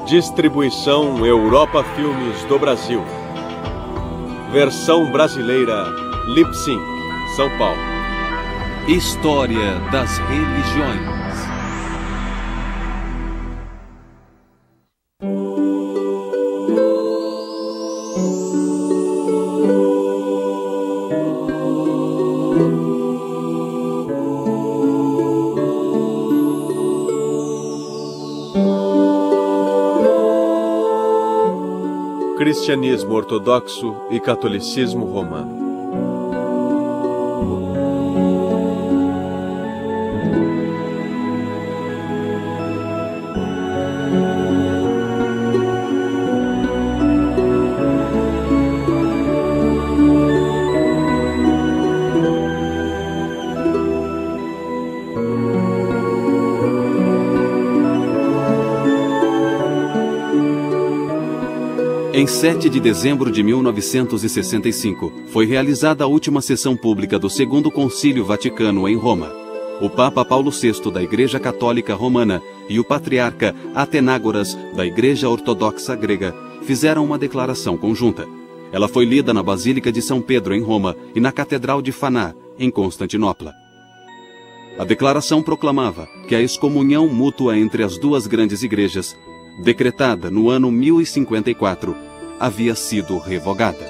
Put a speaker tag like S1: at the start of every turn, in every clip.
S1: Distribuição Europa Filmes do Brasil. Versão brasileira Lip Sync, São Paulo.
S2: História das religiões.
S1: Cristianismo ortodoxo e catolicismo romano.
S2: Em 7 de dezembro de 1965, foi realizada a última sessão pública do Segundo Concílio Vaticano em Roma. O Papa Paulo VI da Igreja Católica Romana e o Patriarca Atenágoras da Igreja Ortodoxa Grega fizeram uma declaração conjunta. Ela foi lida na Basílica de São Pedro em Roma e na Catedral de Faná, em Constantinopla. A declaração proclamava que a excomunhão mútua entre as duas grandes igrejas, decretada no ano 1054, havia sido revogada.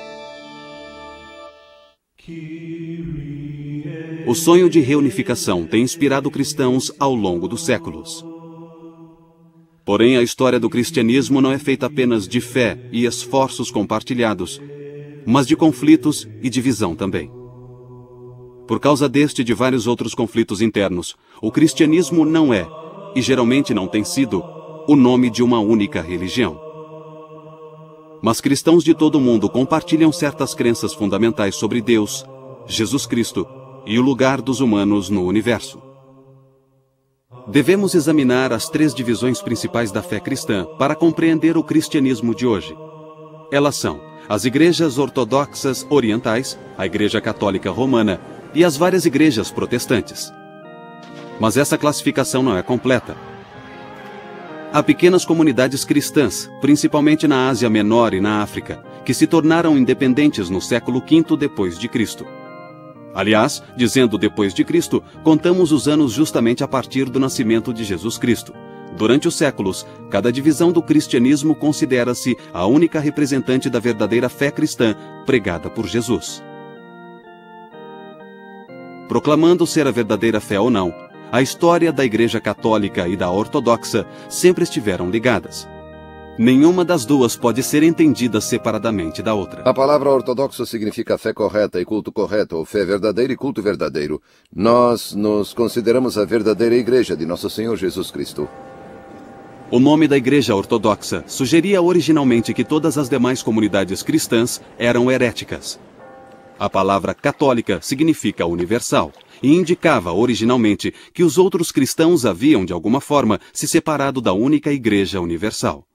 S2: O sonho de reunificação tem inspirado cristãos ao longo dos séculos. Porém, a história do cristianismo não é feita apenas de fé e esforços compartilhados, mas de conflitos e divisão também. Por causa deste e de vários outros conflitos internos, o cristianismo não é, e geralmente não tem sido, o nome de uma única religião. Mas cristãos de todo o mundo compartilham certas crenças fundamentais sobre Deus, Jesus Cristo e o lugar dos humanos no universo. Devemos examinar as 3 divisões principais da fé cristã para compreender o cristianismo de hoje. Elas são as igrejas ortodoxas orientais, a Igreja Católica Romana e as várias igrejas protestantes. Mas essa classificação não é completa. Há pequenas comunidades cristãs, principalmente na Ásia Menor e na África, que se tornaram independentes no século V depois de Cristo. Aliás, dizendo depois de Cristo, contamos os anos justamente a partir do nascimento de Jesus Cristo. Durante os séculos, cada divisão do cristianismo considera-se a única representante da verdadeira fé cristã pregada por Jesus. Proclamando ser a verdadeira fé ou não, a história da Igreja Católica e da Ortodoxa sempre estiveram ligadas. Nenhuma das duas pode ser entendida separadamente da outra.
S3: A palavra ortodoxo significa fé correta e culto correto, ou fé verdadeira e culto verdadeiro. Nós nos consideramos a verdadeira Igreja de Nosso Senhor Jesus Cristo.
S2: O nome da Igreja Ortodoxa sugeria originalmente que todas as demais comunidades cristãs eram heréticas. A palavra católica significa universal e indicava originalmente que os outros cristãos haviam, de alguma forma, se separado da única Igreja Universal.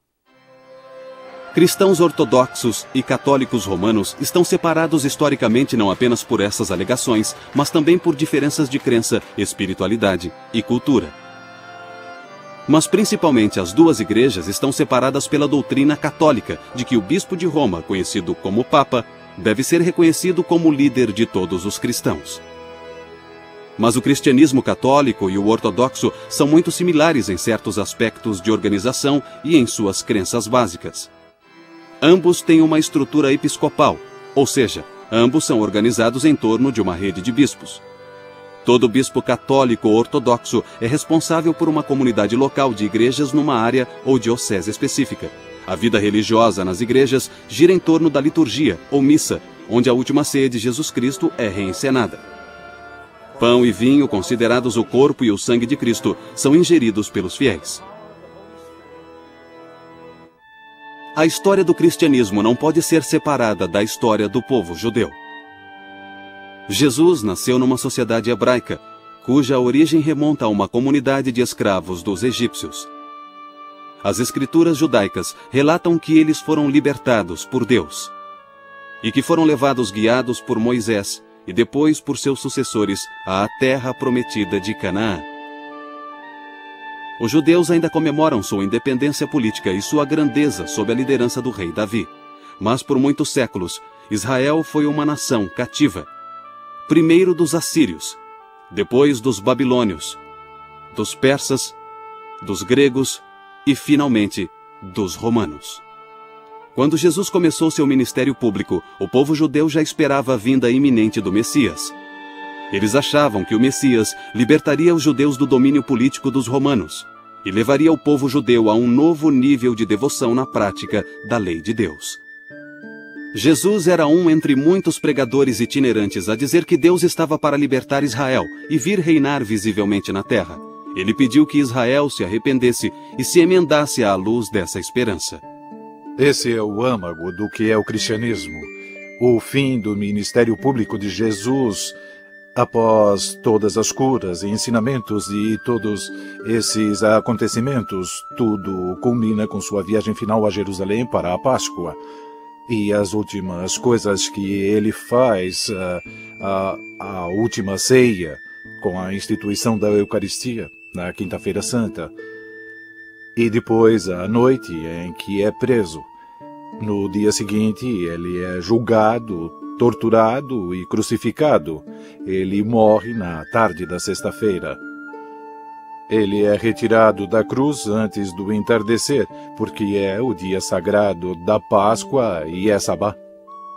S2: Cristãos ortodoxos e católicos romanos estão separados historicamente não apenas por essas alegações, mas também por diferenças de crença, espiritualidade e cultura. Mas principalmente as duas igrejas estão separadas pela doutrina católica de que o bispo de Roma, conhecido como Papa, deve ser reconhecido como líder de todos os cristãos. Mas o cristianismo católico e o ortodoxo são muito similares em certos aspectos de organização e em suas crenças básicas. Ambos têm uma estrutura episcopal, ou seja, ambos são organizados em torno de uma rede de bispos. Todo bispo católico ou ortodoxo é responsável por uma comunidade local de igrejas numa área ou diocese específica. A vida religiosa nas igrejas gira em torno da liturgia, ou missa, onde a última ceia de Jesus Cristo é reencenada. Pão e vinho, considerados o corpo e o sangue de Cristo, são ingeridos pelos fiéis. A história do cristianismo não pode ser separada da história do povo judeu. Jesus nasceu numa sociedade hebraica, cuja origem remonta a uma comunidade de escravos dos egípcios. As escrituras judaicas relatam que eles foram libertados por Deus e que foram levados guiados por Moisés e depois por seus sucessores à terra prometida de Canaã. Os judeus ainda comemoram sua independência política e sua grandeza sob a liderança do rei Davi. Mas por muitos séculos, Israel foi uma nação cativa. Primeiro dos assírios, depois dos babilônios, dos persas, dos gregos e, finalmente, dos romanos. Quando Jesus começou seu ministério público, o povo judeu já esperava a vinda iminente do Messias. Eles achavam que o Messias libertaria os judeus do domínio político dos romanos e levaria o povo judeu a um novo nível de devoção na prática da lei de Deus. Jesus era um entre muitos pregadores itinerantes a dizer que Deus estava para libertar Israel e vir reinar visivelmente na terra. Ele pediu que Israel se arrependesse e se emendasse à luz dessa esperança.
S4: Esse é o âmago do que é o cristianismo. O fim do ministério público de Jesus, após todas as curas e ensinamentos e todos esses acontecimentos, tudo culmina com sua viagem final a Jerusalém para a Páscoa. E as últimas coisas que ele faz, a última ceia, com a instituição da Eucaristia, na Quinta-feira Santa. E depois a noite em que é preso. No dia seguinte, ele é julgado, torturado e crucificado. Ele morre na tarde da sexta-feira. Ele é retirado da cruz antes do entardecer, porque é o dia sagrado da Páscoa e é sabá.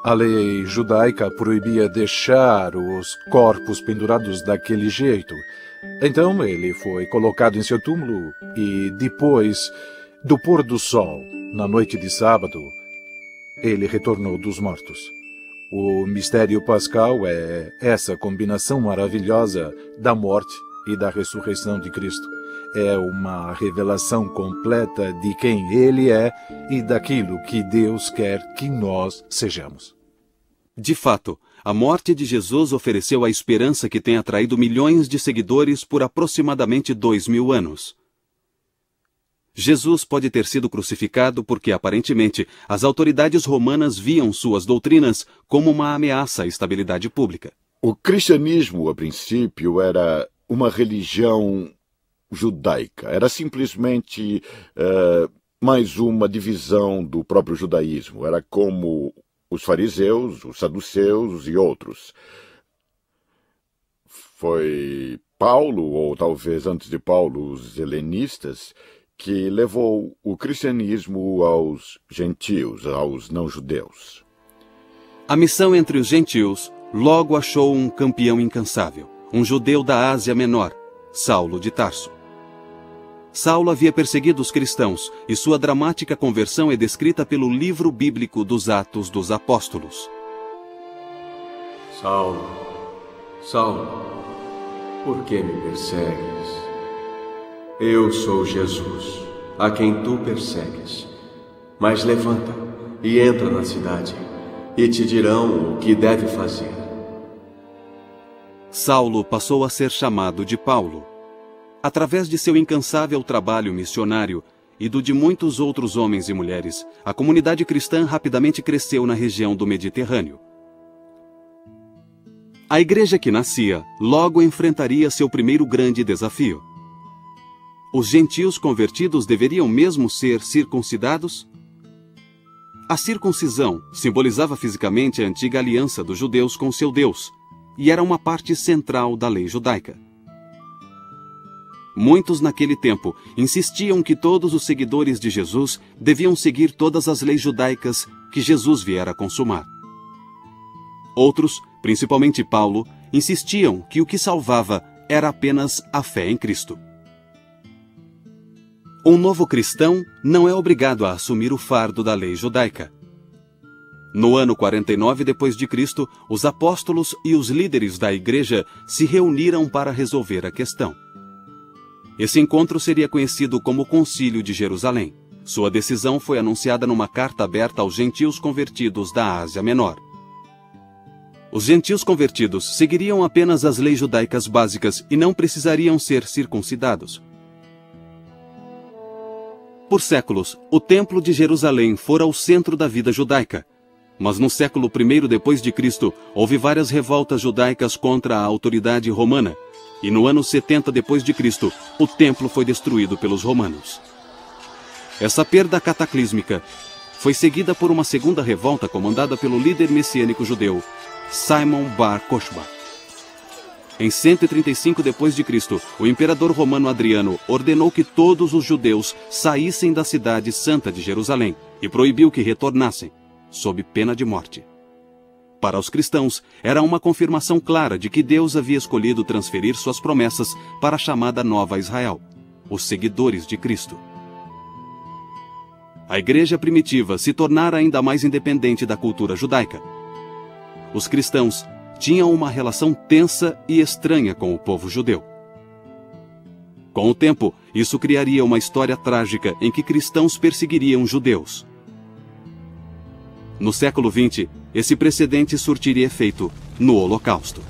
S4: A lei judaica proibia deixar os corpos pendurados daquele jeito. Então ele foi colocado em seu túmulo e depois do pôr do sol, na noite de sábado, ele retornou dos mortos. O mistério pascal é essa combinação maravilhosa da morte e da ressurreição de Cristo. É uma revelação completa de quem Ele é e daquilo que Deus quer que nós sejamos.
S2: De fato, a morte de Jesus ofereceu a esperança que tem atraído milhões de seguidores por aproximadamente 2000 anos. Jesus pode ter sido crucificado porque, aparentemente, as autoridades romanas viam suas doutrinas como uma ameaça à estabilidade pública.
S5: O cristianismo, a princípio, era uma religião judaica. Era simplesmente mais uma divisão do próprio judaísmo. Era como os fariseus, os saduceus e outros. Foi Paulo, ou talvez antes de Paulo, os helenistas, que levou o cristianismo aos gentios, aos não-judeus.
S2: A missão entre os gentios logo achou um campeão incansável, um judeu da Ásia Menor, Saulo de Tarso. Saulo havia perseguido os cristãos e sua dramática conversão é descrita pelo livro bíblico dos Atos dos Apóstolos.
S6: Saulo, Saulo, por que me persegues? Eu sou Jesus, a quem tu persegues. Mas levanta e entra na cidade, e te dirão o que deve fazer.
S2: Saulo passou a ser chamado de Paulo. Através de seu incansável trabalho missionário e do de muitos outros homens e mulheres, a comunidade cristã rapidamente cresceu na região do Mediterrâneo. A igreja que nascia logo enfrentaria seu primeiro grande desafio. Os gentios convertidos deveriam mesmo ser circuncidados? A circuncisão simbolizava fisicamente a antiga aliança dos judeus com seu Deus e era uma parte central da lei judaica. Muitos naquele tempo insistiam que todos os seguidores de Jesus deviam seguir todas as leis judaicas que Jesus viera consumar. Outros, principalmente Paulo, insistiam que o que salvava era apenas a fé em Cristo. Um novo cristão não é obrigado a assumir o fardo da lei judaica. No ano 49 d.C., os apóstolos e os líderes da igreja se reuniram para resolver a questão. Esse encontro seria conhecido como Concílio de Jerusalém. Sua decisão foi anunciada numa carta aberta aos gentios convertidos da Ásia Menor. Os gentios convertidos seguiriam apenas as leis judaicas básicas e não precisariam ser circuncidados. Por séculos, o Templo de Jerusalém fora o centro da vida judaica. Mas no século I d.C., houve várias revoltas judaicas contra a autoridade romana, e no ano 70 d.C., o templo foi destruído pelos romanos. Essa perda cataclísmica foi seguida por uma segunda revolta comandada pelo líder messiânico judeu, Simon Bar Kokhba. Em 135 d.C., o imperador romano Adriano ordenou que todos os judeus saíssem da cidade santa de Jerusalém e proibiu que retornassem, sob pena de morte. Para os cristãos, era uma confirmação clara de que Deus havia escolhido transferir suas promessas para a chamada Nova Israel, os seguidores de Cristo. A igreja primitiva se tornara ainda mais independente da cultura judaica. Os cristãos tinham uma relação tensa e estranha com o povo judeu. Com o tempo, isso criaria uma história trágica em que cristãos perseguiriam judeus. No século XX, esse precedente surtiria efeito no Holocausto.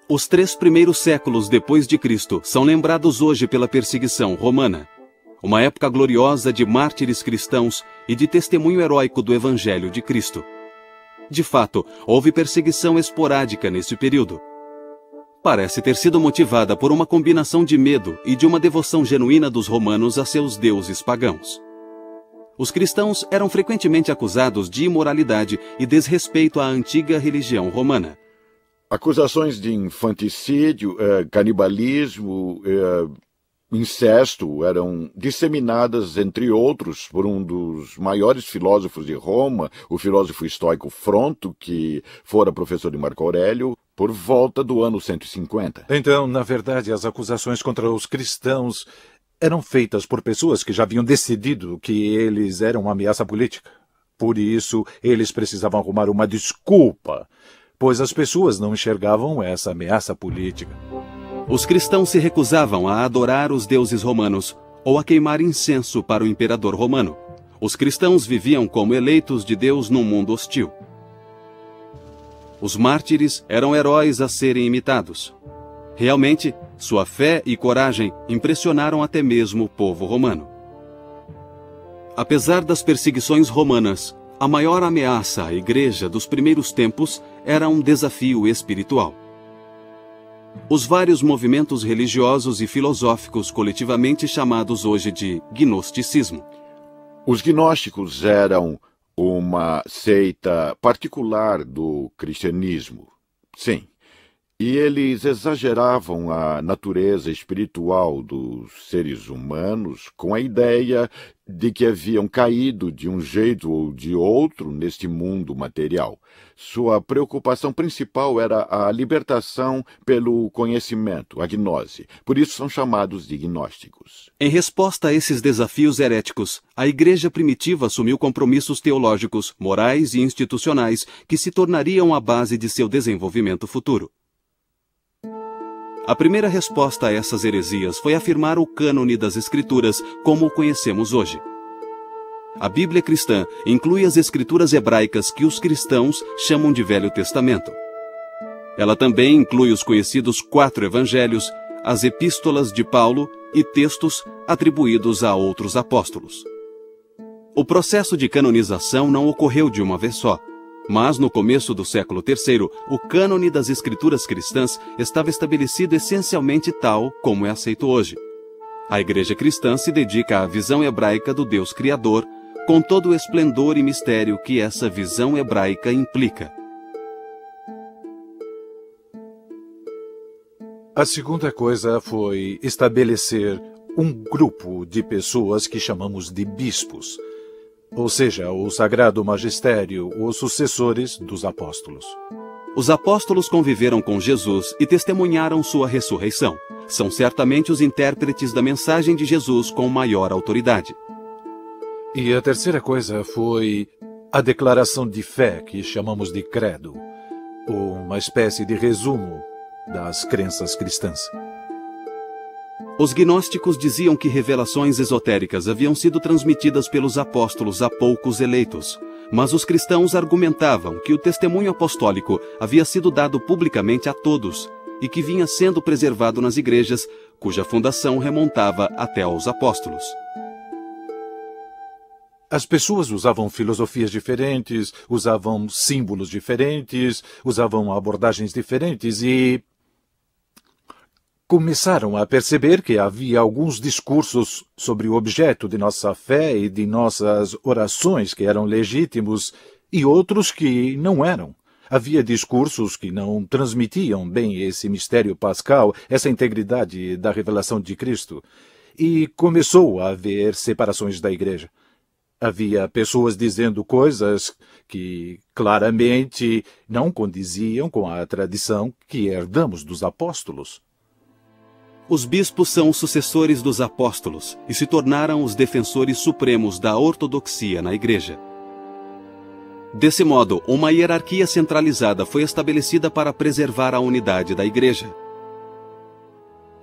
S2: Os 3 primeiros séculos depois de Cristo são lembrados hoje pela perseguição romana, uma época gloriosa de mártires cristãos e de testemunho heróico do Evangelho de Cristo. De fato, houve perseguição esporádica nesse período. Parece ter sido motivada por uma combinação de medo e de uma devoção genuína dos romanos a seus deuses pagãos. Os cristãos eram frequentemente acusados de imoralidade e desrespeito à antiga religião romana.
S5: Acusações de infanticídio, canibalismo, incesto eram disseminadas, entre outros, por um dos maiores filósofos de Roma, o filósofo estoico Fronto, que fora professor de Marco Aurélio, por volta do ano 150.
S4: Então, na verdade, as acusações contra os cristãos eram feitas por pessoas que já haviam decidido que eles eram uma ameaça política. Por isso, eles precisavam arrumar uma desculpa, pois as pessoas não enxergavam essa ameaça política.
S2: Os cristãos se recusavam a adorar os deuses romanos ou a queimar incenso para o imperador romano. Os cristãos viviam como eleitos de Deus num mundo hostil. Os mártires eram heróis a serem imitados. Realmente, sua fé e coragem impressionaram até mesmo o povo romano. Apesar das perseguições romanas, a maior ameaça à igreja dos primeiros tempos era um desafio espiritual. Os vários movimentos religiosos e filosóficos coletivamente chamados hoje de gnosticismo.
S5: Os gnósticos eram uma seita particular do cristianismo, sim. E eles exageravam a natureza espiritual dos seres humanos com a ideia de que haviam caído de um jeito ou de outro neste mundo material. Sua preocupação principal era a libertação pelo conhecimento, a gnose. Por isso são chamados de gnósticos.
S2: Em resposta a esses desafios heréticos, a igreja primitiva assumiu compromissos teológicos, morais e institucionais que se tornariam a base de seu desenvolvimento futuro. A primeira resposta a essas heresias foi afirmar o cânone das Escrituras como o conhecemos hoje. A Bíblia cristã inclui as Escrituras hebraicas que os cristãos chamam de Velho Testamento. Ela também inclui os conhecidos 4 evangelhos, as epístolas de Paulo e textos atribuídos a outros apóstolos. O processo de canonização não ocorreu de uma vez só. Mas, no começo do século III, o cânone das escrituras cristãs estava estabelecido essencialmente tal como é aceito hoje. A igreja cristã se dedica à visão hebraica do Deus Criador, com todo o esplendor e mistério que essa visão hebraica implica.
S4: A segunda coisa foi estabelecer um grupo de pessoas que chamamos de bispos, ou seja, o Sagrado Magistério, os sucessores dos apóstolos.
S2: Os apóstolos conviveram com Jesus e testemunharam sua ressurreição. São certamente os intérpretes da mensagem de Jesus com maior autoridade.
S4: E a terceira coisa foi a declaração de fé, que chamamos de credo, uma espécie de resumo das crenças cristãs.
S2: Os gnósticos diziam que revelações esotéricas haviam sido transmitidas pelos apóstolos a poucos eleitos, mas os cristãos argumentavam que o testemunho apostólico havia sido dado publicamente a todos e que vinha sendo preservado nas igrejas, cuja fundação remontava até aos apóstolos.
S4: as pessoas usavam filosofias diferentes, usavam símbolos diferentes, usavam abordagens diferentes e começaram a perceber que havia alguns discursos sobre o objeto de nossa fé e de nossas orações que eram legítimos e outros que não eram. Havia discursos que não transmitiam bem esse mistério pascal, essa integridade da revelação de Cristo. E começou a haver separações da igreja. Havia pessoas dizendo coisas que claramente não condiziam com a tradição que herdamos dos apóstolos.
S2: Os bispos são os sucessores dos apóstolos e se tornaram os defensores supremos da ortodoxia na igreja. Desse modo, uma hierarquia centralizada foi estabelecida para preservar a unidade da igreja.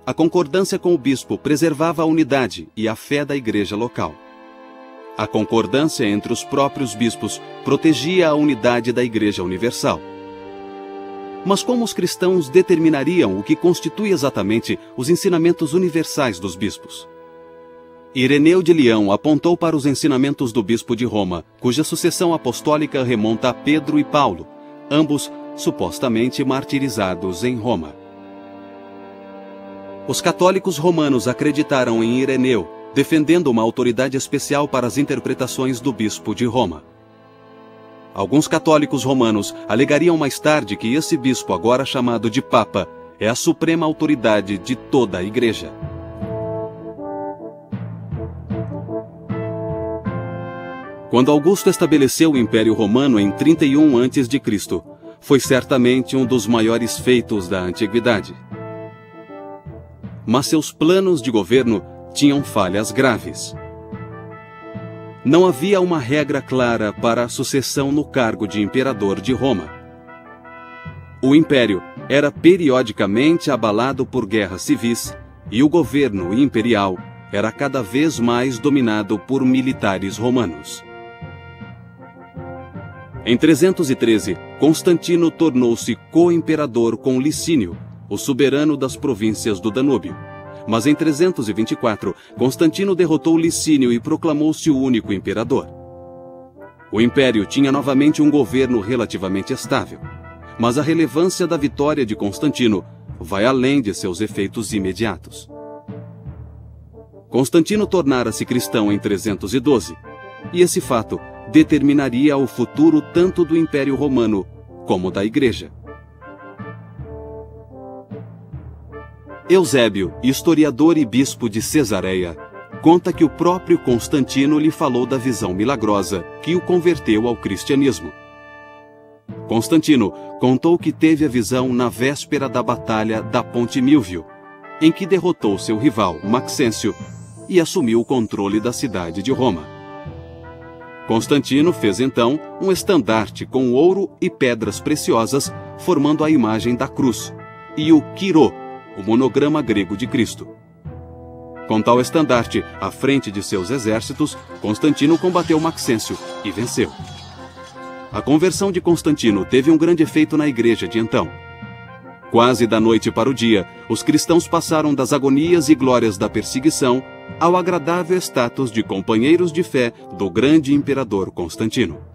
S2: A concordância com o bispo preservava a unidade e a fé da igreja local. A concordância entre os próprios bispos protegia a unidade da igreja universal. Mas como os cristãos determinariam o que constitui exatamente os ensinamentos universais dos bispos? Ireneu de Leão apontou para os ensinamentos do bispo de Roma, cuja sucessão apostólica remonta a Pedro e Paulo, ambos supostamente martirizados em Roma. Os católicos romanos acreditaram em Ireneu, defendendo uma autoridade especial para as interpretações do bispo de Roma. Alguns católicos romanos alegariam mais tarde que esse bispo, agora chamado de Papa, é a suprema autoridade de toda a Igreja. Quando Augusto estabeleceu o Império Romano em 31 a.C., foi certamente um dos maiores feitos da antiguidade. Mas seus planos de governo tinham falhas graves. Não havia uma regra clara para a sucessão no cargo de imperador de Roma. O império era periodicamente abalado por guerras civis e o governo imperial era cada vez mais dominado por militares romanos. Em 313, Constantino tornou-se co-imperador com Licínio, o soberano das províncias do Danúbio. Mas em 324, Constantino derrotou Licínio e proclamou-se o único imperador. O império tinha novamente um governo relativamente estável, mas a relevância da vitória de Constantino vai além de seus efeitos imediatos. Constantino tornara-se cristão em 312, e esse fato determinaria o futuro tanto do Império Romano como da Igreja. Eusébio, historiador e bispo de Cesareia, conta que o próprio Constantino lhe falou da visão milagrosa que o converteu ao cristianismo. Constantino contou que teve a visão na véspera da batalha da Ponte Milvio, em que derrotou seu rival, Maxêncio, e assumiu o controle da cidade de Roma. Constantino fez então um estandarte com ouro e pedras preciosas, formando a imagem da cruz, e o quirô, o monograma grego de Cristo. Com tal estandarte à frente de seus exércitos, Constantino combateu Maxêncio e venceu. A conversão de Constantino teve um grande efeito na igreja de então. Quase da noite para o dia, os cristãos passaram das agonias e glórias da perseguição ao agradável status de companheiros de fé do grande imperador Constantino.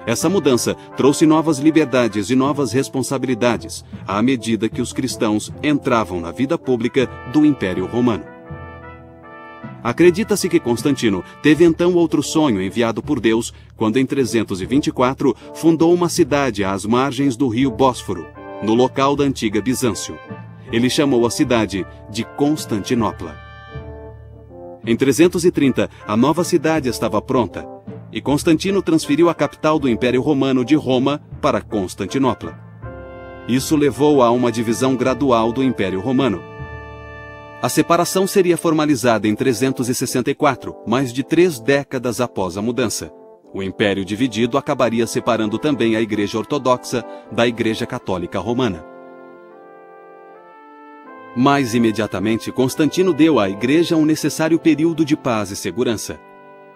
S2: Essa mudança trouxe novas liberdades e novas responsabilidades à medida que os cristãos entravam na vida pública do Império Romano. Acredita-se que Constantino teve então outro sonho enviado por Deus quando em 324 fundou uma cidade às margens do rio Bósforo, no local da antiga Bizâncio. Ele chamou a cidade de Constantinopla. Em 330, a nova cidade estava pronta, e Constantino transferiu a capital do Império Romano de Roma para Constantinopla. Isso levou a uma divisão gradual do Império Romano. A separação seria formalizada em 364, mais de 3 décadas após a mudança. O Império dividido acabaria separando também a Igreja Ortodoxa da Igreja Católica Romana. Mais imediatamente, Constantino deu à Igreja um necessário período de paz e segurança.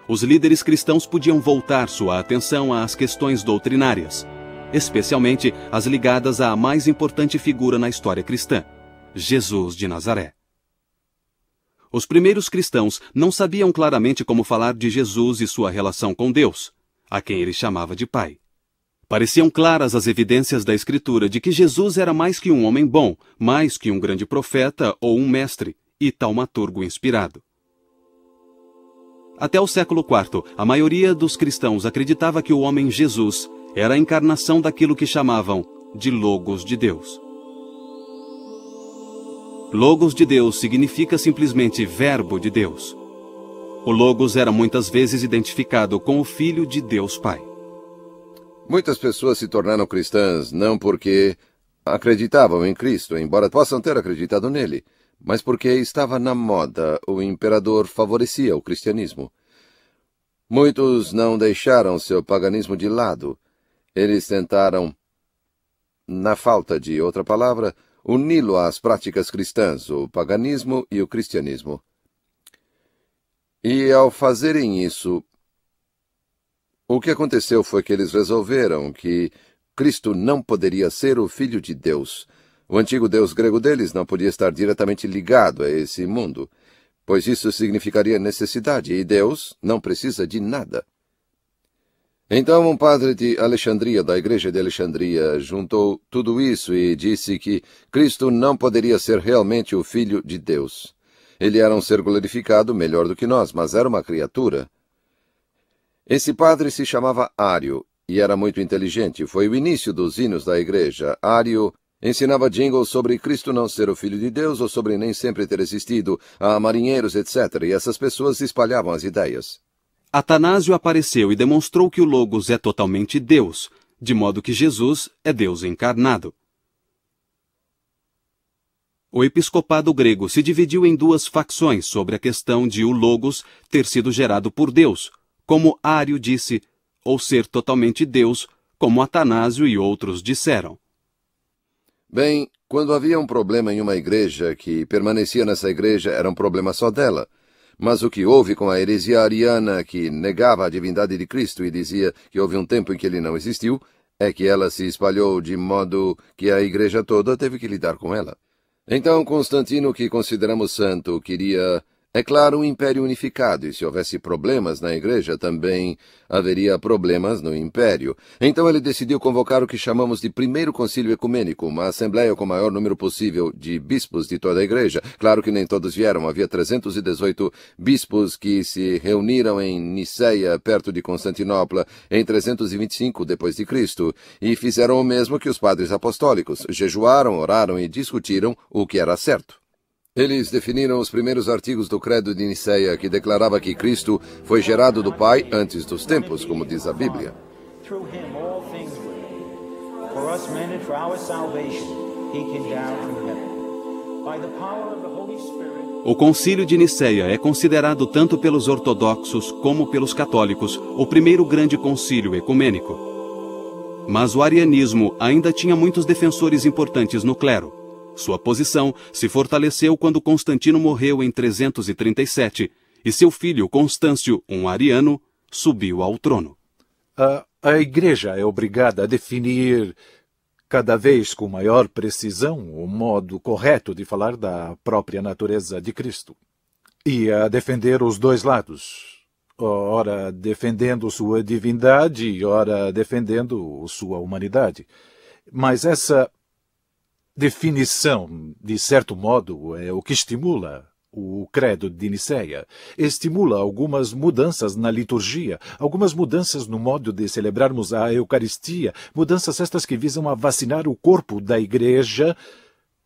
S2: Os líderes cristãos podiam voltar sua atenção às questões doutrinárias, especialmente as ligadas à mais importante figura na história cristã, Jesus de Nazaré. os primeiros cristãos não sabiam claramente como falar de Jesus e sua relação com Deus, a quem ele chamava de Pai. Pareciam claras as evidências da Escritura de que Jesus era mais que um homem bom, mais que um grande profeta ou um mestre, e taumaturgo inspirado. Até o século IV, a maioria dos cristãos acreditava que o homem Jesus era a encarnação daquilo que chamavam de Logos de Deus. Logos de Deus significa simplesmente Verbo de Deus. O Logos era muitas vezes identificado com o Filho de Deus Pai.
S3: Muitas pessoas se tornaram cristãs não porque acreditavam em Cristo, embora possam ter acreditado nele, mas porque estava na moda, o imperador favorecia o cristianismo. Muitos não deixaram seu paganismo de lado. Eles tentaram, na falta de outra palavra, uni-lo às práticas cristãs, o paganismo e o cristianismo. E ao fazerem isso, o que aconteceu foi que eles resolveram que Cristo não poderia ser o Filho de Deus. O antigo Deus grego deles não podia estar diretamente ligado a esse mundo, pois isso significaria necessidade, e Deus não precisa de nada. Então um padre de Alexandria, da igreja de Alexandria, juntou tudo isso e disse que Cristo não poderia ser realmente o Filho de Deus. Ele era um ser glorificado melhor do que nós, mas era uma criatura. Esse padre se chamava Ário e era muito inteligente. Foi o início dos hinos da igreja. Ário ensinava jingles sobre Cristo não ser o Filho de Deus ou sobre nem sempre ter existido, a marinheiros, etc. E essas pessoas espalhavam as ideias.
S2: Atanásio apareceu e demonstrou que o Logos é totalmente Deus, de modo que Jesus é Deus encarnado. O episcopado grego se dividiu em duas facções sobre a questão de o Logos ter sido gerado por Deus, como Ário disse, ou ser totalmente Deus, como Atanásio e outros disseram.
S3: Bem, quando havia um problema em uma igreja, que permanecia nessa igreja era um problema só dela. Mas o que houve com a heresia ariana, que negava a divindade de Cristo e dizia que houve um tempo em que ele não existiu, é que ela se espalhou de modo que a igreja toda teve que lidar com ela. Então Constantino, que consideramos santo, queria, é claro, um império unificado, e se houvesse problemas na igreja, também haveria problemas no império. Então ele decidiu convocar o que chamamos de Primeiro Concílio Ecumênico, uma assembleia com o maior número possível de bispos de toda a igreja. Claro que nem todos vieram, havia 318 bispos que se reuniram em Niceia, perto de Constantinopla, em 325 d.C., e fizeram o mesmo que os padres apostólicos, jejuaram, oraram e discutiram o que era certo. Eles definiram os primeiros artigos do Credo de Niceia, que declarava que Cristo foi gerado do Pai antes dos tempos, como diz a Bíblia.
S2: O Concílio de Niceia é considerado tanto pelos ortodoxos como pelos católicos o primeiro grande concílio ecumênico. Mas o arianismo ainda tinha muitos defensores importantes no clero. Sua posição se fortaleceu quando Constantino morreu em 337 e seu filho Constâncio, um ariano, subiu ao trono.
S4: A Igreja é obrigada a definir cada vez com maior precisão o modo correto de falar da própria natureza de Cristo e a defender os dois lados, ora defendendo sua divindade e ora defendendo sua humanidade. Mas essa definição, de certo modo, é o que estimula o Credo de Niceia. Estimula algumas mudanças na liturgia, algumas mudanças no modo de celebrarmos a Eucaristia, mudanças estas que visam a vacinar o corpo da Igreja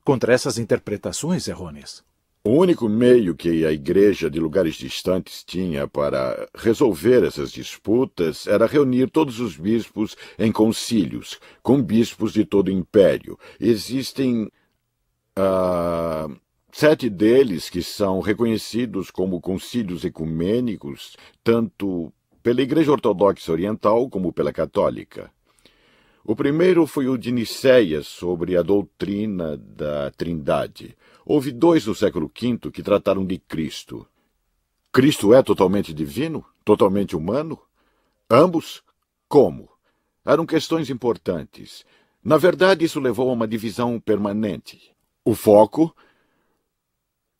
S4: contra essas interpretações errôneas.
S5: O único meio que a igreja de lugares distantes tinha para resolver essas disputas era reunir todos os bispos em concílios, com bispos de todo o império. Existem 7 deles que são reconhecidos como concílios ecumênicos, tanto pela Igreja Ortodoxa Oriental como pela Católica. O primeiro foi o de Niceia, sobre a doutrina da Trindade. Houve 2 no século V que trataram de Cristo. Cristo é totalmente divino? Totalmente humano? Ambos? Como? Eram questões importantes. Na verdade, isso levou a uma divisão permanente. O foco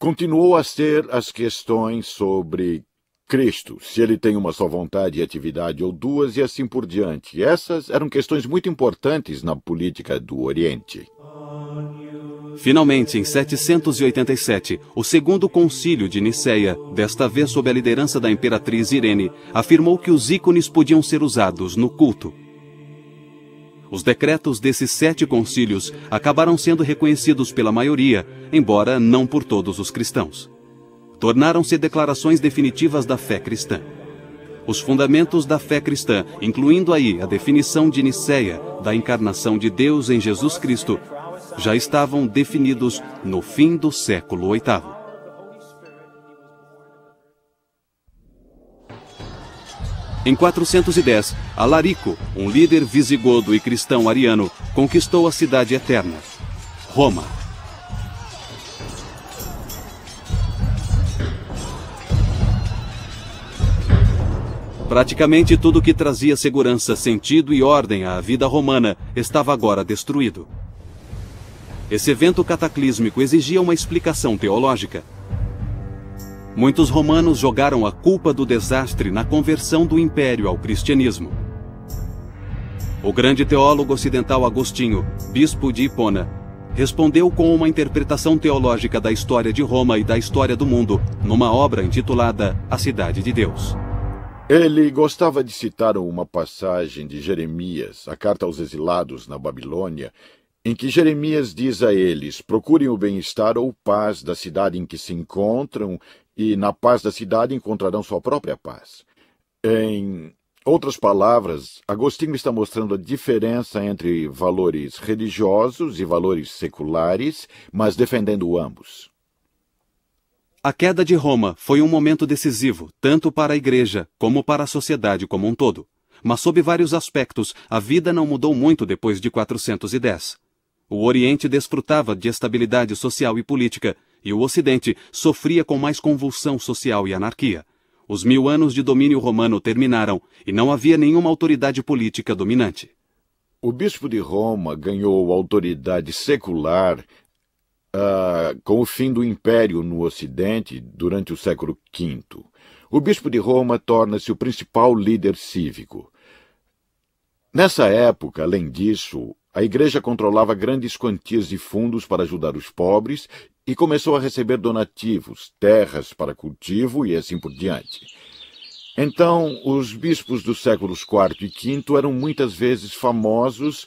S5: continuou a ser as questões sobre Cristo, se ele tem uma só vontade e atividade ou duas, e assim por diante. Essas eram questões muito importantes na política do Oriente.
S2: Finalmente, em 787, o segundo concílio de Niceia, desta vez sob a liderança da imperatriz Irene, afirmou que os ícones podiam ser usados no culto. Os decretos desses 7 concílios acabaram sendo reconhecidos pela maioria, embora não por todos os cristãos. Tornaram-se declarações definitivas da fé cristã. Os fundamentos da fé cristã, incluindo aí a definição de Niceia da encarnação de Deus em Jesus Cristo, já estavam definidos no fim do século VIII. Em 410, Alarico, um líder visigodo e cristão ariano, conquistou a cidade eterna, Roma. Praticamente tudo que trazia segurança, sentido e ordem à vida romana estava agora destruído. Esse evento cataclísmico exigia uma explicação teológica. Muitos romanos jogaram a culpa do desastre na conversão do império ao cristianismo. O grande teólogo ocidental Agostinho, bispo de Hipona, respondeu com uma interpretação teológica da história de Roma e da história do mundo, numa obra intitulada A Cidade de Deus.
S5: Ele gostava de citar uma passagem de Jeremias, a carta aos exilados na Babilônia, em que Jeremias diz a eles: procurem o bem-estar ou paz da cidade em que se encontram, e na paz da cidade encontrarão sua própria paz. Em outras palavras, Agostinho está mostrando a diferença entre valores religiosos e valores seculares, mas defendendo ambos.
S2: A queda de Roma foi um momento decisivo, tanto para a Igreja como para a sociedade como um todo. Mas sob vários aspectos, a vida não mudou muito depois de 410. O Oriente desfrutava de estabilidade social e política, e o Ocidente sofria com mais convulsão social e anarquia. Os 1000 anos de domínio romano terminaram, e não havia nenhuma autoridade política dominante.
S5: O bispo de Roma ganhou autoridade secular com o fim do Império no Ocidente durante o século V. O bispo de Roma torna-se o principal líder cívico. Nessa época, além disso, a Igreja controlava grandes quantias de fundos para ajudar os pobres e começou a receber donativos, terras para cultivo e assim por diante. Então, os bispos dos séculos IV e V eram muitas vezes famosos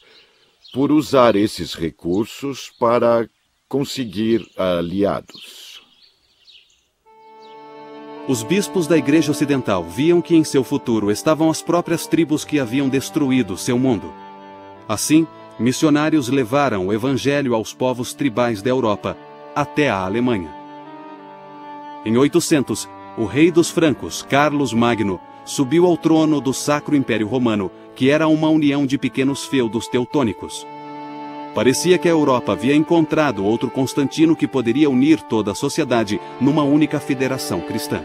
S5: por usar esses recursos para conseguir aliados.
S2: Os bispos da Igreja Ocidental viam que em seu futuro estavam as próprias tribos que haviam destruído seu mundo. Assim, missionários levaram o Evangelho aos povos tribais da Europa, até a Alemanha. Em 800, o rei dos francos, Carlos Magno, subiu ao trono do Sacro Império Romano, que era uma união de pequenos feudos teutônicos. Parecia que a Europa havia encontrado outro Constantino que poderia unir toda a sociedade numa única federação cristã.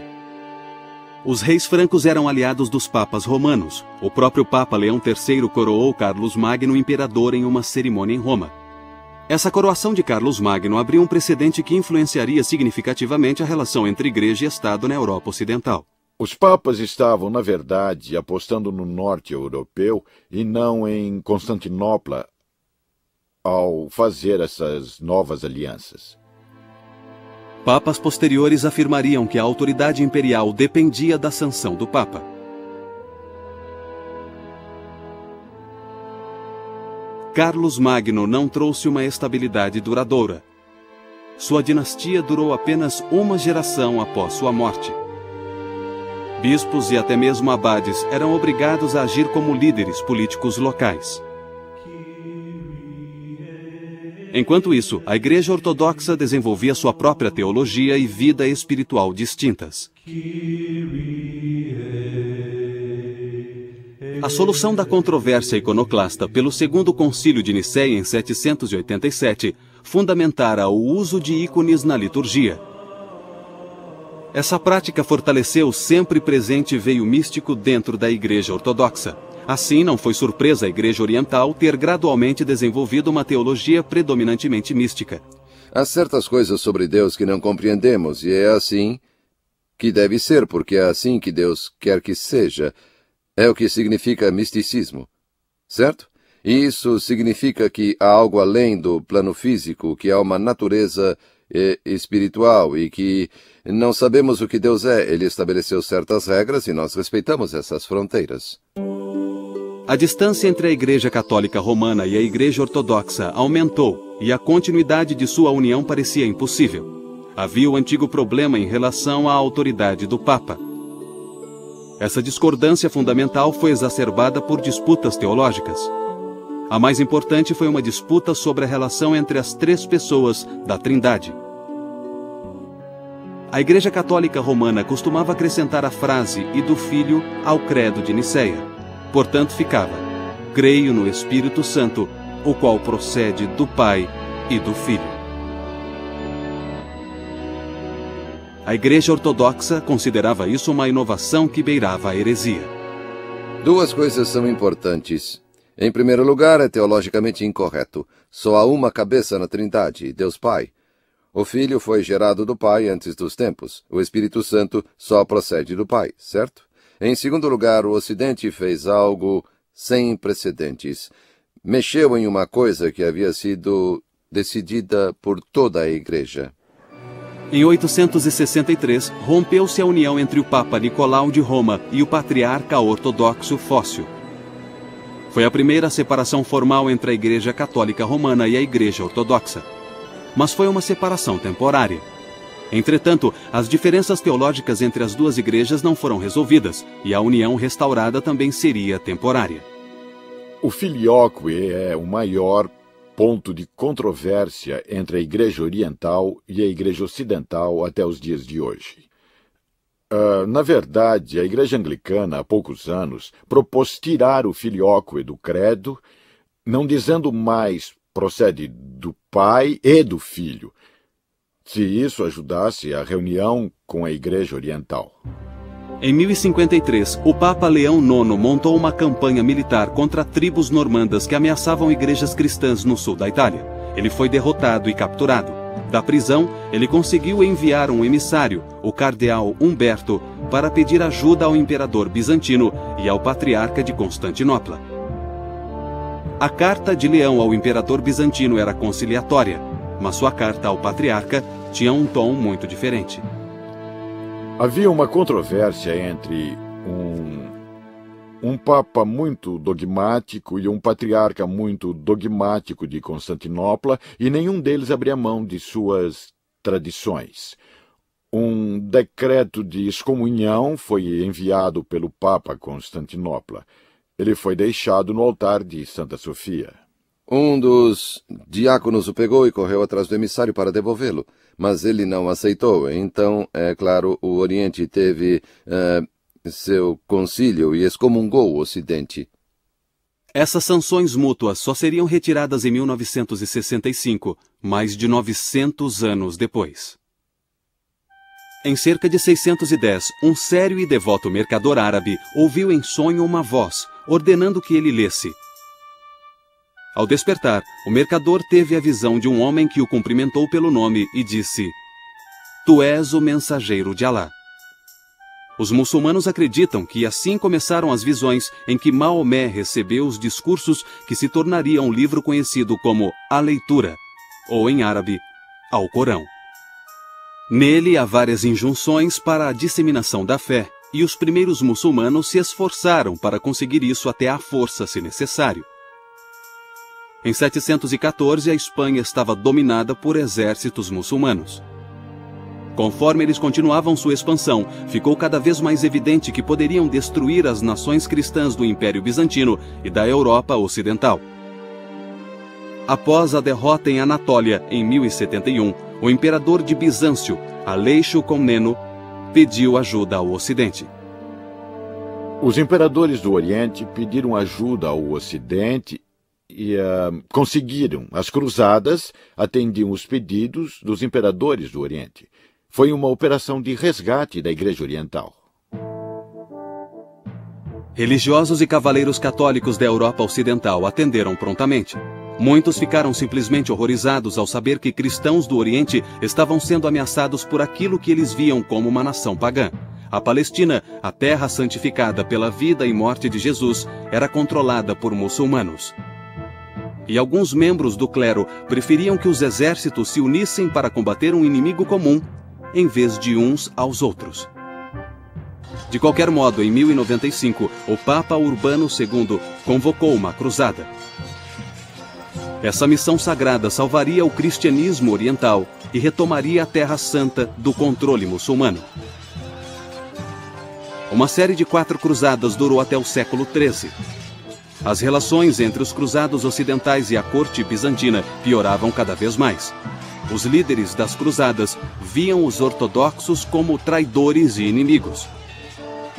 S2: Os reis francos eram aliados dos papas romanos. O próprio Papa Leão III coroou Carlos Magno imperador em uma cerimônia em Roma. Essa coroação de Carlos Magno abriu um precedente que influenciaria significativamente a relação entre Igreja e Estado na Europa Ocidental.
S5: Os papas estavam, na verdade, apostando no norte europeu e não em Constantinopla ao fazer essas novas alianças.
S2: Papas posteriores afirmariam que a autoridade imperial dependia da sanção do Papa. Carlos Magno não trouxe uma estabilidade duradoura. Sua dinastia durou apenas uma geração após sua morte. Bispos e até mesmo abades eram obrigados a agir como líderes políticos locais. Enquanto isso, a Igreja Ortodoxa desenvolvia sua própria teologia e vida espiritual distintas. A solução da controvérsia iconoclasta pelo Segundo Concílio de Niceia em 787 fundamentara o uso de ícones na liturgia. Essa prática fortaleceu o sempre presente veio místico dentro da Igreja Ortodoxa. Assim, não foi surpresa a Igreja Oriental ter gradualmente desenvolvido uma teologia predominantemente mística.
S3: Há certas coisas sobre Deus que não compreendemos, e é assim que deve ser, porque é assim que Deus quer que seja. É o que significa misticismo, certo? E isso significa que há algo além do plano físico, que há uma natureza espiritual e que não sabemos o que Deus é. Ele estabeleceu certas regras e nós respeitamos essas fronteiras.
S2: A distância entre a Igreja Católica Romana e a Igreja Ortodoxa aumentou e a continuidade de sua união parecia impossível. Havia o antigo problema em relação à autoridade do Papa. Essa discordância fundamental foi exacerbada por disputas teológicas. A mais importante foi uma disputa sobre a relação entre as três pessoas da Trindade. A Igreja Católica Romana costumava acrescentar a frase "e do Filho" ao credo de Nicéia. Portanto, ficava: "Creio no Espírito Santo, o qual procede do Pai e do Filho." A Igreja Ortodoxa considerava isso uma inovação que beirava a heresia.
S3: Duas coisas são importantes. Em primeiro lugar, é teologicamente incorreto. Só há uma cabeça na Trindade, Deus Pai. O Filho foi gerado do Pai antes dos tempos. O Espírito Santo só procede do Pai, certo? Em segundo lugar, o Ocidente fez algo sem precedentes. Mexeu em uma coisa que havia sido decidida por toda a Igreja.
S2: Em 863, rompeu-se a união entre o Papa Nicolau de Roma e o patriarca ortodoxo Fócio. Foi a primeira separação formal entre a Igreja Católica Romana e a Igreja Ortodoxa. Mas foi uma separação temporária. Entretanto, as diferenças teológicas entre as duas igrejas não foram resolvidas, e a união restaurada também seria temporária.
S5: O filioque é o maior ponto de controvérsia entre a Igreja Oriental e a Igreja Ocidental até os dias de hoje. Na verdade, a Igreja Anglicana, há poucos anos, propôs tirar o filioque do credo, não dizendo mais procede do Pai e do Filho, se isso ajudasse a reunião com a Igreja Oriental.
S2: Em 1053, o Papa Leão IX montou uma campanha militar contra tribos normandas que ameaçavam igrejas cristãs no sul da Itália. Ele foi derrotado e capturado. Da prisão, ele conseguiu enviar um emissário, o cardeal Humberto, para pedir ajuda ao imperador bizantino e ao patriarca de Constantinopla. A carta de Leão ao imperador bizantino era conciliatória, mas sua carta ao patriarca tinha um tom muito diferente.
S5: Havia uma controvérsia entre um papa muito dogmático e um patriarca muito dogmático de Constantinopla, e nenhum deles abria mão de suas tradições. Um decreto de excomunhão foi enviado pelo Papa a Constantinopla. Ele foi deixado no altar de Santa Sofia.
S3: Um dos diáconos o pegou e correu atrás do emissário para devolvê-lo, mas ele não aceitou. Então, é claro, o Oriente teve seu concílio e excomungou o Ocidente.
S2: Essas sanções mútuas só seriam retiradas em 1965, mais de 900 anos depois. Em cerca de 610, um sério e devoto mercador árabe ouviu em sonho uma voz, ordenando que ele lesse. Ao despertar, o mercador teve a visão de um homem que o cumprimentou pelo nome e disse: "Tu és o mensageiro de Alá." Os muçulmanos acreditam que assim começaram as visões em que Maomé recebeu os discursos que se tornariam um livro conhecido como A Leitura, ou em árabe, Alcorão. Nele há várias injunções para a disseminação da fé, e os primeiros muçulmanos se esforçaram para conseguir isso até à força, se necessário. Em 714, a Espanha estava dominada por exércitos muçulmanos. Conforme eles continuavam sua expansão, ficou cada vez mais evidente que poderiam destruir as nações cristãs do Império Bizantino e da Europa Ocidental. Após a derrota em Anatólia, em 1071, o imperador de Bizâncio, Aleixo Comneno, pediu ajuda ao Ocidente.
S5: Os imperadores do Oriente pediram ajuda ao Ocidente e conseguiram. As cruzadas atendiam os pedidos dos imperadores do Oriente. Foi uma operação de resgate da Igreja Oriental.
S2: Religiosos e cavaleiros católicos da Europa Ocidental atenderam prontamente. Muitos ficaram simplesmente horrorizados ao saber que cristãos do Oriente estavam sendo ameaçados por aquilo que eles viam como uma nação pagã. A Palestina, a terra santificada pela vida e morte de Jesus, era controlada por muçulmanos. E alguns membros do clero preferiam que os exércitos se unissem para combater um inimigo comum, em vez de uns aos outros. De qualquer modo, em 1095, o Papa Urbano II convocou uma cruzada. Essa missão sagrada salvaria o cristianismo oriental e retomaria a Terra Santa do controle muçulmano. Uma série de 4 cruzadas durou até o século XIII. As relações entre os cruzados ocidentais e a corte bizantina pioravam cada vez mais. Os líderes das cruzadas viam os ortodoxos como traidores e inimigos.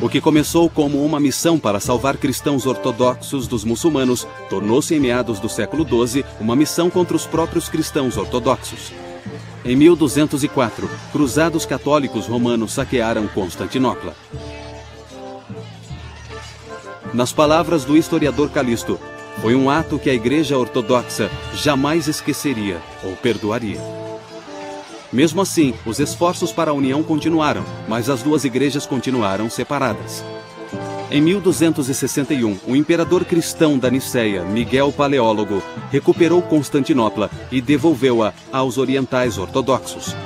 S2: O que começou como uma missão para salvar cristãos ortodoxos dos muçulmanos, tornou-se em meados do século XII uma missão contra os próprios cristãos ortodoxos. Em 1204, cruzados católicos romanos saquearam Constantinopla. Nas palavras do historiador Calisto, foi um ato que a Igreja Ortodoxa jamais esqueceria ou perdoaria. Mesmo assim, os esforços para a união continuaram, mas as duas igrejas continuaram separadas. Em 1261, o imperador cristão da Niceia, Miguel Paleólogo, recuperou Constantinopla e devolveu-a aos orientais ortodoxos.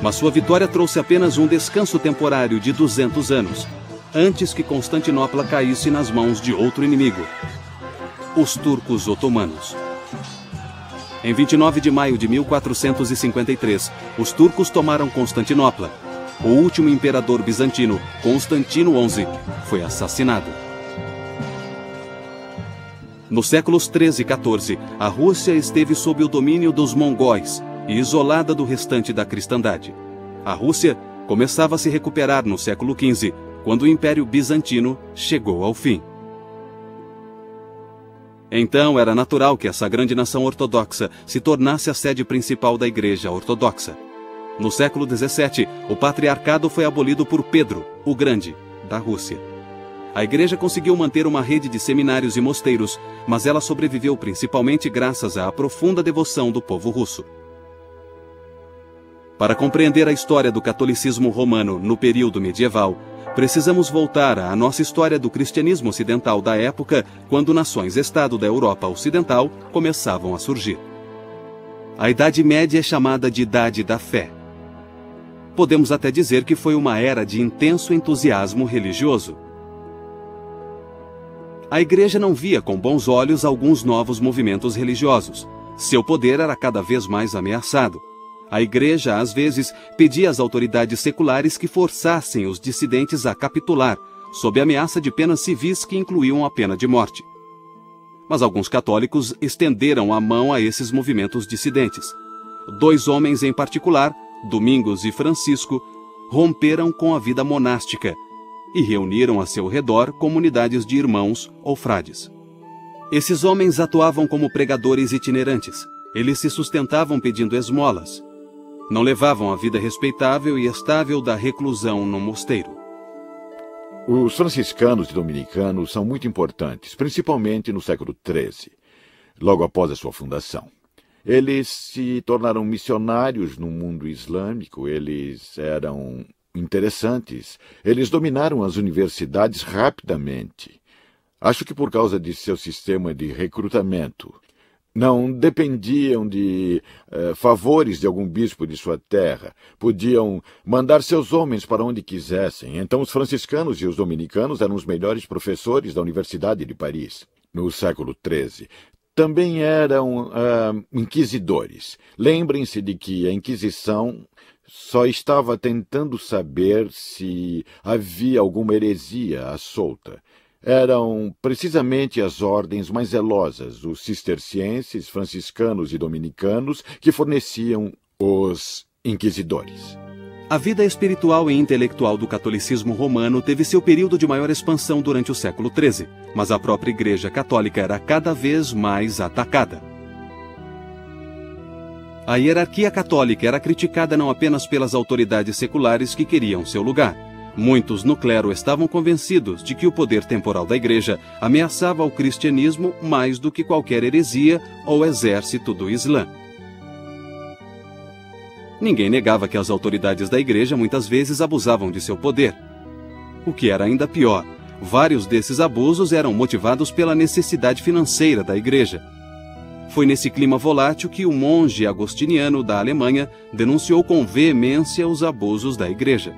S2: Mas sua vitória trouxe apenas um descanso temporário de 200 anos, antes que Constantinopla caísse nas mãos de outro inimigo, os turcos otomanos. Em 29 de maio de 1453, os turcos tomaram Constantinopla. O último imperador bizantino, Constantino XI, foi assassinado. Nos séculos 13 e 14, a Rússia esteve sob o domínio dos mongóis e isolada do restante da cristandade. A Rússia começava a se recuperar no século XV, quando o Império Bizantino chegou ao fim. Então era natural que essa grande nação ortodoxa se tornasse a sede principal da Igreja Ortodoxa. No século XVII, o patriarcado foi abolido por Pedro, o Grande, da Rússia. A Igreja conseguiu manter uma rede de seminários e mosteiros, mas ela sobreviveu principalmente graças à profunda devoção do povo russo. Para compreender a história do catolicismo romano no período medieval, precisamos voltar à nossa história do cristianismo ocidental da época, quando nações-estado da Europa Ocidental começavam a surgir. A Idade Média é chamada de Idade da Fé. Podemos até dizer que foi uma era de intenso entusiasmo religioso. A Igreja não via com bons olhos alguns novos movimentos religiosos. Seu poder era cada vez mais ameaçado. A Igreja, às vezes, pedia às autoridades seculares que forçassem os dissidentes a capitular, sob ameaça de penas civis que incluíam a pena de morte. Mas alguns católicos estenderam a mão a esses movimentos dissidentes. 2 homens em particular, Domingos e Francisco, romperam com a vida monástica e reuniram a seu redor comunidades de irmãos ou frades. Esses homens atuavam como pregadores itinerantes. Eles se sustentavam pedindo esmolas. Não levavam a vida respeitável e estável da reclusão no mosteiro.
S5: Os franciscanos e dominicanos são muito importantes, principalmente no século XIII, logo após a sua fundação. Eles se tornaram missionários no mundo islâmico, eles eram interessantes, eles dominaram as universidades rapidamente. Acho que por causa de seu sistema de recrutamento. Não dependiam de favores de algum bispo de sua terra. Podiam mandar seus homens para onde quisessem. Então os franciscanos e os dominicanos eram os melhores professores da Universidade de Paris, no século XIII. Também eram inquisidores. Lembrem-se de que a Inquisição só estava tentando saber se havia alguma heresia à solta. Eram precisamente as ordens mais zelosas, os cistercienses, franciscanos e dominicanos, que forneciam os inquisidores.
S2: A vida espiritual e intelectual do catolicismo romano teve seu período de maior expansão durante o século XIII, mas a própria Igreja Católica era cada vez mais atacada. A hierarquia católica era criticada não apenas pelas autoridades seculares que queriam seu lugar, Muitos no clero estavam convencidos de que o poder temporal da Igreja ameaçava o cristianismo mais do que qualquer heresia ou exército do Islã. Ninguém negava que as autoridades da Igreja muitas vezes abusavam de seu poder. O que era ainda pior, vários desses abusos eram motivados pela necessidade financeira da Igreja. Foi nesse clima volátil que o monge agostiniano da Alemanha denunciou com veemência os abusos da Igreja.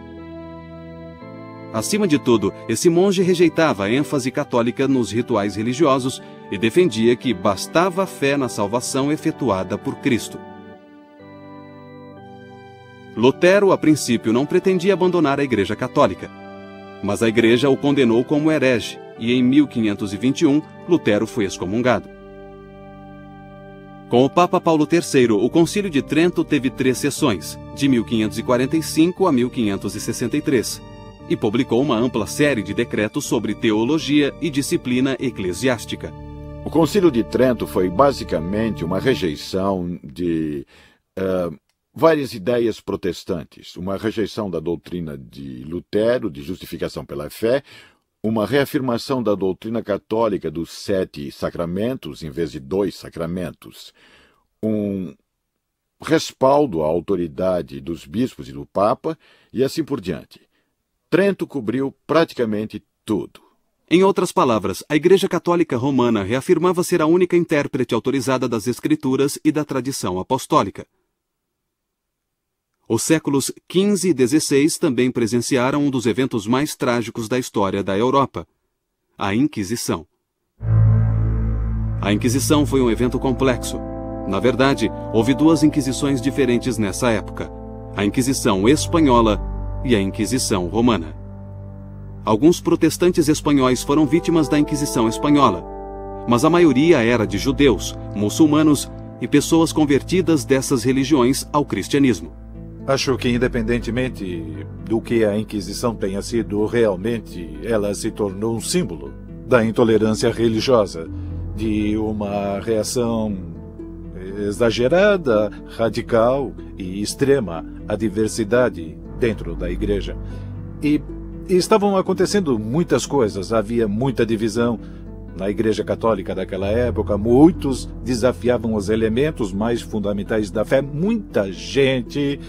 S2: Acima de tudo, esse monge rejeitava a ênfase católica nos rituais religiosos e defendia que bastava a fé na salvação efetuada por Cristo. Lutero, a princípio, não pretendia abandonar a Igreja Católica, mas a Igreja o condenou como herege e, em 1521, Lutero foi excomungado. Com o Papa Paulo III, o Concílio de Trento teve 3 sessões, de 1545 a 1563, e publicou uma ampla série de decretos sobre teologia e disciplina eclesiástica.
S5: O Concílio de Trento foi basicamente uma rejeição de várias ideias protestantes, uma rejeição da doutrina de Lutero, de justificação pela fé, uma reafirmação da doutrina católica dos 7 sacramentos em vez de 2 sacramentos, um respaldo à autoridade dos bispos e do Papa e assim por diante. Trento cobriu praticamente tudo.
S2: Em outras palavras, a Igreja Católica Romana reafirmava ser a única intérprete autorizada das Escrituras e da tradição apostólica. Os séculos XV e XVI também presenciaram um dos eventos mais trágicos da história da Europa, a Inquisição. A Inquisição foi um evento complexo. Na verdade, houve 2 inquisições diferentes nessa época, a Inquisição Espanhola e a Inquisição Romana. Alguns protestantes espanhóis foram vítimas da Inquisição Espanhola, mas a maioria era de judeus, muçulmanos e pessoas convertidas dessas religiões ao cristianismo.
S4: Acho que, independentemente do que a Inquisição tenha sido realmente, ela se tornou um símbolo da intolerância religiosa, de uma reação exagerada, radical e extrema à diversidade dentro da Igreja. E estavam acontecendo muitas coisas, havia muita divisão na Igreja Católica daquela época, muitos desafiavam os elementos mais fundamentais da fé, muita gente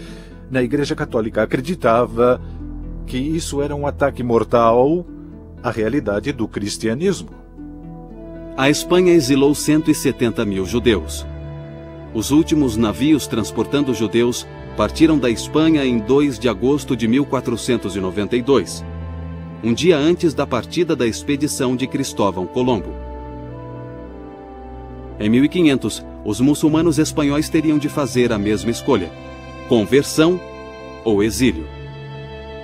S4: na Igreja Católica acreditava que isso era um ataque mortal à realidade do cristianismo.
S2: A Espanha exilou 170 mil judeus. Os últimos navios transportando judeus partiram da Espanha em 2 de agosto de 1492, um dia antes da partida da expedição de Cristóvão Colombo. Em 1500, os muçulmanos espanhóis teriam de fazer a mesma escolha: conversão ou exílio.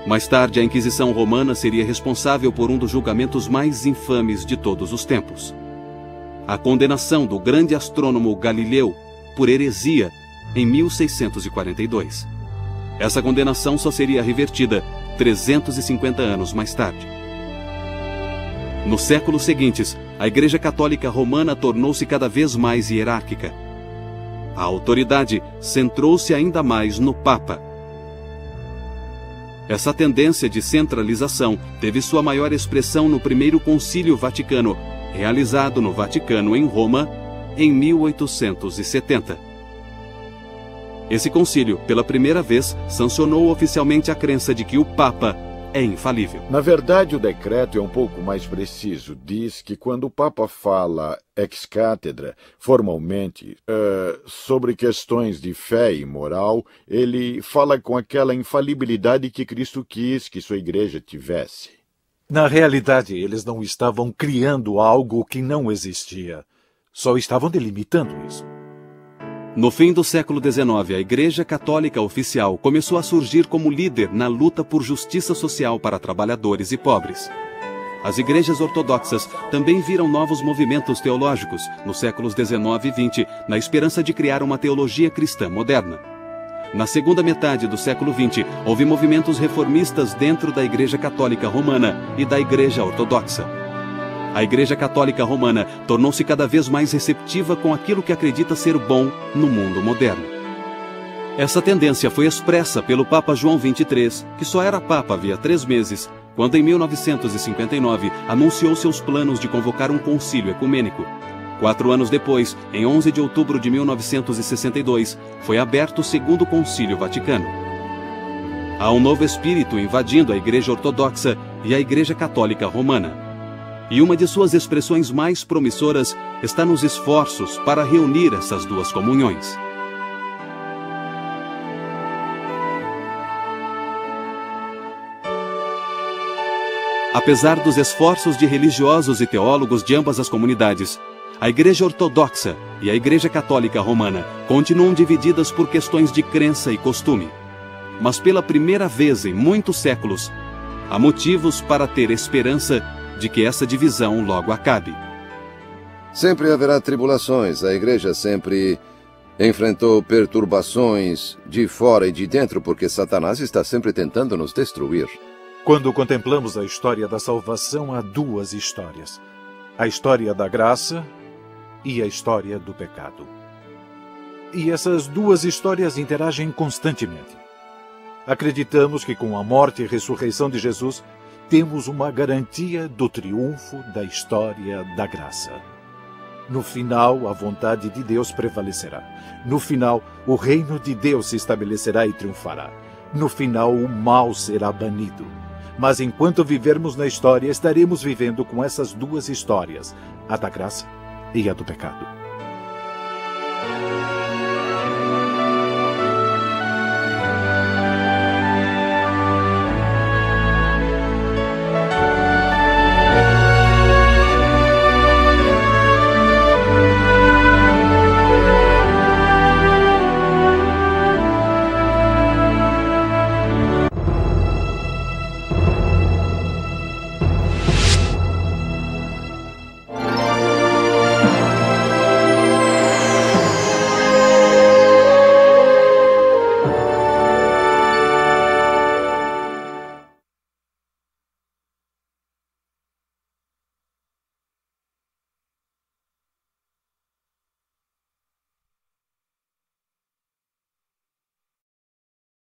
S2: Mais tarde, a Inquisição Romana seria responsável por um dos julgamentos mais infames de todos os tempos: a condenação do grande astrônomo Galileu por heresia em 1642. Essa condenação só seria revertida 350 anos mais tarde. Nos séculos seguintes, a Igreja Católica Romana tornou-se cada vez mais hierárquica. A autoridade centrou-se ainda mais no Papa. Essa tendência de centralização teve sua maior expressão no Primeiro Concílio Vaticano, realizado no Vaticano, em Roma, em 1870. Esse concílio, pela primeira vez, sancionou oficialmente a crença de que o Papa é infalível.
S5: Na verdade, o decreto é um pouco mais preciso. Diz que quando o Papa fala ex cátedra, formalmente, sobre questões de fé e moral, ele fala com aquela infalibilidade que Cristo quis que sua igreja tivesse.
S4: Na realidade, eles não estavam criando algo que não existia. Só estavam delimitando isso.
S2: No fim do século XIX, a Igreja Católica Oficial começou a surgir como líder na luta por justiça social para trabalhadores e pobres. As igrejas ortodoxas também viram novos movimentos teológicos nos séculos XIX e XX, na esperança de criar uma teologia cristã moderna. Na segunda metade do século XX, houve movimentos reformistas dentro da Igreja Católica Romana e da Igreja Ortodoxa. A Igreja Católica Romana tornou-se cada vez mais receptiva com aquilo que acredita ser bom no mundo moderno. Essa tendência foi expressa pelo Papa João XXIII, que só era Papa havia 3 meses, quando em 1959 anunciou seus planos de convocar um concílio ecumênico. 4 anos depois, em 11 de outubro de 1962, foi aberto o Segundo Concílio Vaticano. Há um novo espírito invadindo a Igreja Ortodoxa e a Igreja Católica Romana. E uma de suas expressões mais promissoras está nos esforços para reunir essas duas comunhões. Apesar dos esforços de religiosos e teólogos de ambas as comunidades, a Igreja Ortodoxa e a Igreja Católica Romana continuam divididas por questões de crença e costume. Mas pela primeira vez em muitos séculos, há motivos para ter esperança de que essa divisão logo acabe.
S3: Sempre haverá tribulações. A Igreja sempre enfrentou perturbações de fora e de dentro, porque Satanás está sempre tentando nos destruir.
S4: Quando contemplamos a história da salvação, há 2 histórias. A história da graça e a história do pecado. E essas 2 histórias interagem constantemente. Acreditamos que com a morte e ressurreição de Jesus, temos uma garantia do triunfo da história da graça. No final, a vontade de Deus prevalecerá. No final, o reino de Deus se estabelecerá e triunfará. No final, o mal será banido. Mas enquanto vivermos na história, estaremos vivendo com essas 2 histórias, a da graça e a do pecado.